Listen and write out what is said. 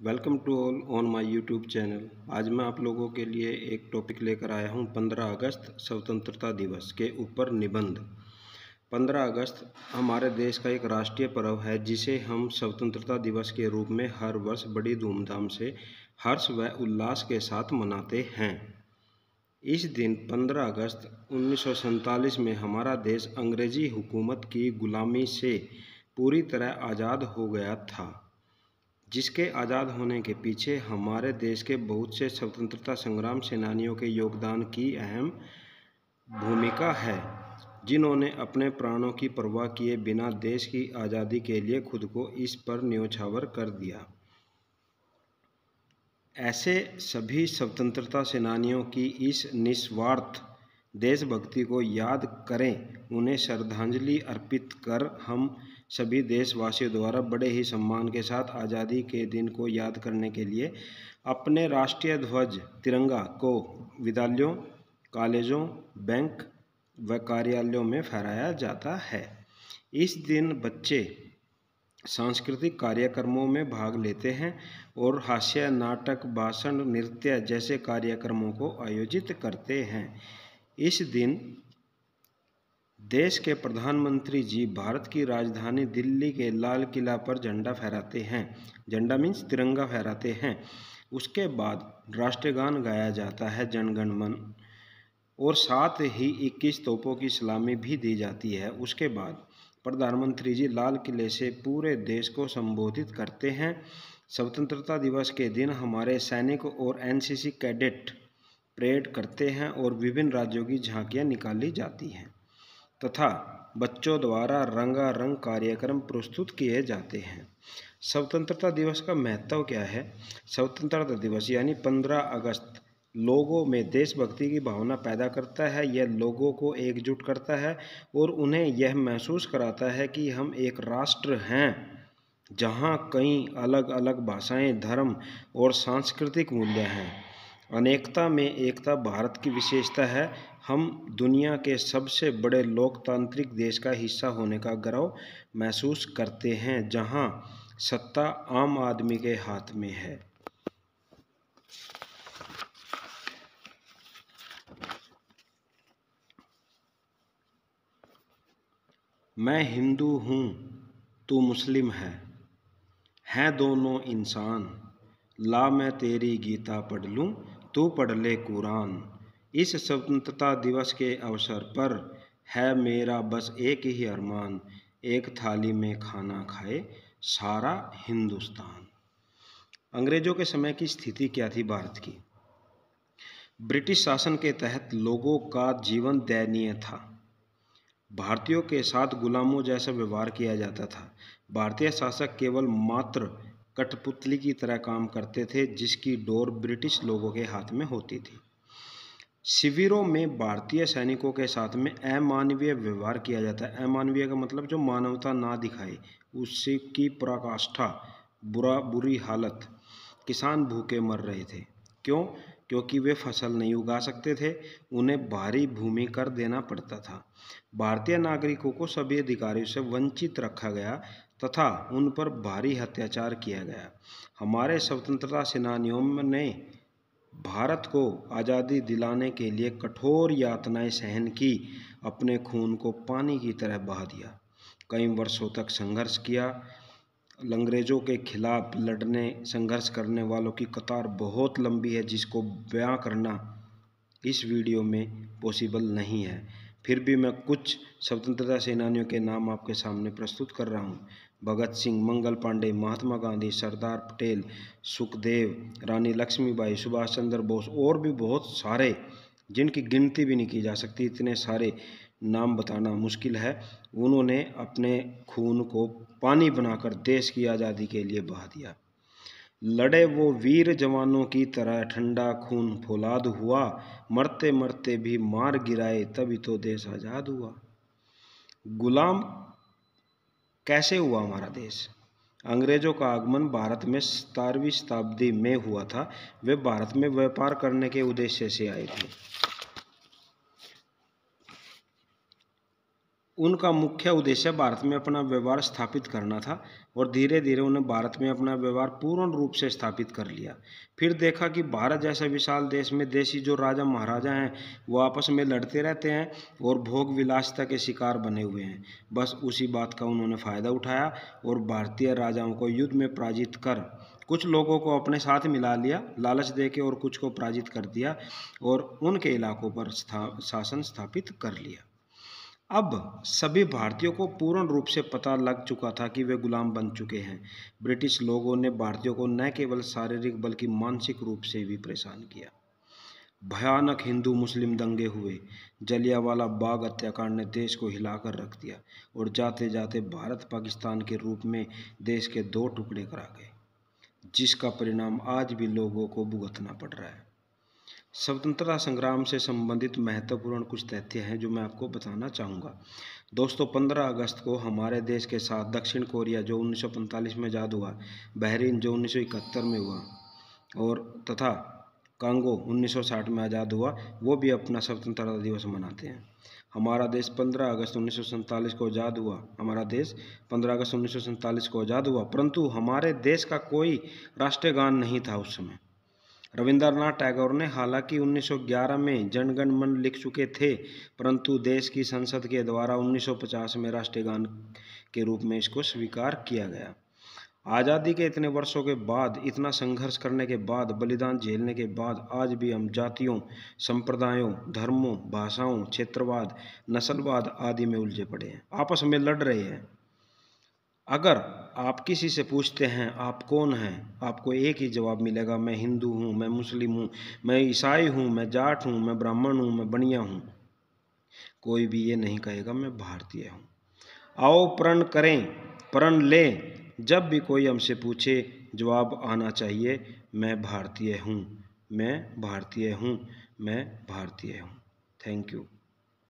Welcome to all on my YouTube channel. आज मैं आप लोगों के लिए एक टॉपिक लेकर आया हूं 15 अगस्त स्वतंत्रता दिवस के ऊपर निबंध। 15 अगस्त हमारे देश का एक राष्ट्रीय पर्व है जिसे हम स्वतंत्रता दिवस के रूप में हर वर्ष बड़ी धूमधाम से हर्ष व उल्लास के साथ मनाते हैं। इस दिन 15 अगस्त 1947 में हमारा देश अंग्रेजी हुकूमत की गुलामी से पूरी तरह आज़ाद हो गया था, जिसके आज़ाद होने के पीछे हमारे देश के बहुत से स्वतंत्रता संग्राम सेनानियों के योगदान की अहम भूमिका है, जिन्होंने अपने प्राणों की परवाह किए बिना देश की आज़ादी के लिए खुद को इस पर न्योछावर कर दिया। ऐसे सभी स्वतंत्रता सेनानियों की इस निस्वार्थ देशभक्ति को याद करें, उन्हें श्रद्धांजलि अर्पित कर हम सभी देशवासियों द्वारा बड़े ही सम्मान के साथ आज़ादी के दिन को याद करने के लिए अपने राष्ट्रीय ध्वज तिरंगा को विद्यालयों, कॉलेजों, बैंक व कार्यालयों में फहराया जाता है। इस दिन बच्चे सांस्कृतिक कार्यक्रमों में भाग लेते हैं और हास्य, नाटक, भाषण, नृत्य जैसे कार्यक्रमों को आयोजित करते हैं। इस दिन देश के प्रधानमंत्री जी भारत की राजधानी दिल्ली के लाल किला पर झंडा फहराते हैं। झंडा मीन्स तिरंगा फहराते हैं। उसके बाद राष्ट्रगान गाया जाता है, जन गण मन, और साथ ही 21 तोपों की सलामी भी दी जाती है। उसके बाद प्रधानमंत्री जी लाल किले से पूरे देश को संबोधित करते हैं। स्वतंत्रता दिवस के दिन हमारे सैनिक और एनसीसी कैडेट परेड करते हैं और विभिन्न राज्यों की झांकियां निकाली जाती हैं तथा बच्चों द्वारा रंगारंग कार्यक्रम प्रस्तुत किए जाते हैं। स्वतंत्रता दिवस का महत्व क्या है? स्वतंत्रता दिवस यानी 15 अगस्त लोगों में देशभक्ति की भावना पैदा करता है। यह लोगों को एकजुट करता है और उन्हें यह महसूस कराता है कि हम एक राष्ट्र हैं जहां कई अलग अलग भाषाएं, धर्म और सांस्कृतिक मूल्य हैं। अनेकता में एकता भारत की विशेषता है। हम दुनिया के सबसे बड़े लोकतांत्रिक देश का हिस्सा होने का गर्व महसूस करते हैं, जहां सत्ता आम आदमी के हाथ में है। मैं हिंदू हूँ, तू मुस्लिम है दोनों इंसान। ला मैं तेरी गीता पढ़ लूँ, तू पढ़ ले कुरान। इस स्वतंत्रता दिवस के अवसर पर है मेरा बस एक ही अरमान, एक थाली में खाना खाए सारा हिंदुस्तान। अंग्रेजों के समय की स्थिति क्या थी भारत की? ब्रिटिश शासन के तहत लोगों का जीवन दयनीय था। भारतीयों के साथ गुलामों जैसा व्यवहार किया जाता था। भारतीय शासक केवल मात्र कठपुतली की तरह काम करते थे, जिसकी डोर ब्रिटिश लोगों के हाथ में होती थी। शिविरों में भारतीय सैनिकों के साथ में अमानवीय व्यवहार किया जाता है। अमानवीय का मतलब जो मानवता ना दिखाए, उसकी की पराकाष्ठा, बुरी हालत। किसान भूखे मर रहे थे। क्यों? क्योंकि वे फसल नहीं उगा सकते थे, उन्हें भारी भूमि कर देना पड़ता था। भारतीय नागरिकों को सभी अधिकारों से वंचित रखा गया तथा उन पर भारी अत्याचार किया गया। हमारे स्वतंत्रता सेनानियों ने भारत को आज़ादी दिलाने के लिए कठोर यातनाएं सहन की, अपने खून को पानी की तरह बहा दिया। कई वर्षों तक संघर्ष किया। अंग्रेज़ों के खिलाफ संघर्ष करने वालों की कतार बहुत लंबी है, जिसको बयां करना इस वीडियो में पॉसिबल नहीं है। फिर भी मैं कुछ स्वतंत्रता सेनानियों के नाम आपके सामने प्रस्तुत कर रहा हूँ। भगत सिंह, मंगल पांडे, महात्मा गांधी, सरदार पटेल, सुखदेव, रानी लक्ष्मीबाई, सुभाष चंद्र बोस और भी बहुत सारे, जिनकी गिनती भी नहीं की जा सकती, इतने सारे नाम बताना मुश्किल है। उन्होंने अपने खून को पानी बनाकर देश की आज़ादी के लिए बहा दिया। लड़े वो वीर जवानों की तरह, ठंडा खून फौलाद हुआ, मरते मरते भी मार गिराए, तभी तो देश आज़ाद हुआ। गुलाम कैसे हुआ हमारा देश? अंग्रेजों का आगमन भारत में 17वीं शताब्दी में हुआ था। वे भारत में व्यापार करने के उद्देश्य से आए थे। उनका मुख्य उद्देश्य भारत में अपना व्यवहार स्थापित करना था और धीरे धीरे उन्हें भारत में अपना व्यवहार पूर्ण रूप से स्थापित कर लिया। फिर देखा कि भारत जैसे विशाल देश में देशी जो राजा महाराजा हैं वो आपस में लड़ते रहते हैं और भोग विलासिता के शिकार बने हुए हैं। बस उसी बात का उन्होंने फ़ायदा उठाया और भारतीय राजाओं को युद्ध में पराजित कर कुछ लोगों को अपने साथ मिला लिया, लालच देके, और कुछ को पराजित कर दिया और उनके इलाकों पर शासन स्थापित कर लिया। अब सभी भारतीयों को पूर्ण रूप से पता लग चुका था कि वे गुलाम बन चुके हैं। ब्रिटिश लोगों ने भारतीयों को न केवल शारीरिक बल्कि मानसिक रूप से भी परेशान किया। भयानक हिंदू मुस्लिम दंगे हुए। जलियांवाला बाग हत्याकांड ने देश को हिलाकर रख दिया और जाते जाते भारत पाकिस्तान के रूप में देश के दो टुकड़े करा गए, जिसका परिणाम आज भी लोगों को भुगतना पड़ रहा है। स्वतंत्रता संग्राम से संबंधित महत्वपूर्ण कुछ तथ्य हैं जो मैं आपको बताना चाहूँगा। दोस्तों, 15 अगस्त को हमारे देश के साथ दक्षिण कोरिया जो 1945 में आज़ाद हुआ, बहरीन जो 1971 में हुआ और तथा कांगो 1960 में आज़ाद हुआ, वो भी अपना स्वतंत्रता दिवस मनाते हैं। हमारा देश 15 अगस्त 1947 को आज़ाद हुआ। हमारा देश 15 अगस्त 1947 को आज़ाद हुआ, परंतु हमारे देश का कोई राष्ट्रीय गान नहीं था उस समय। रविंद्रनाथ टैगोर ने हालांकि 1911 में जनगण मन लिख चुके थे, परंतु देश की संसद के द्वारा 1950 में राष्ट्रीय गान के रूप में इसको स्वीकार किया गया। आज़ादी के इतने वर्षों के बाद, इतना संघर्ष करने के बाद, बलिदान झेलने के बाद आज भी हम जातियों, संप्रदायों, धर्मों, भाषाओं, क्षेत्रवाद, नस्लवाद आदि में उलझे पड़े हैं, आपस में लड़ रहे हैं। अगर आप किसी से पूछते हैं आप कौन हैं, आपको एक ही जवाब मिलेगा, मैं हिंदू हूँ, मैं मुस्लिम हूँ, मैं ईसाई हूँ, मैं जाट हूँ, मैं ब्राह्मण हूँ, मैं बनिया हूँ। कोई भी ये नहीं कहेगा मैं भारतीय हूँ। आओ प्रण करें, प्रण लें, जब भी कोई हमसे पूछे जवाब आना चाहिए, मैं भारतीय हूँ, मैं भारतीय हूँ, मैं भारतीय हूँ। Thank you.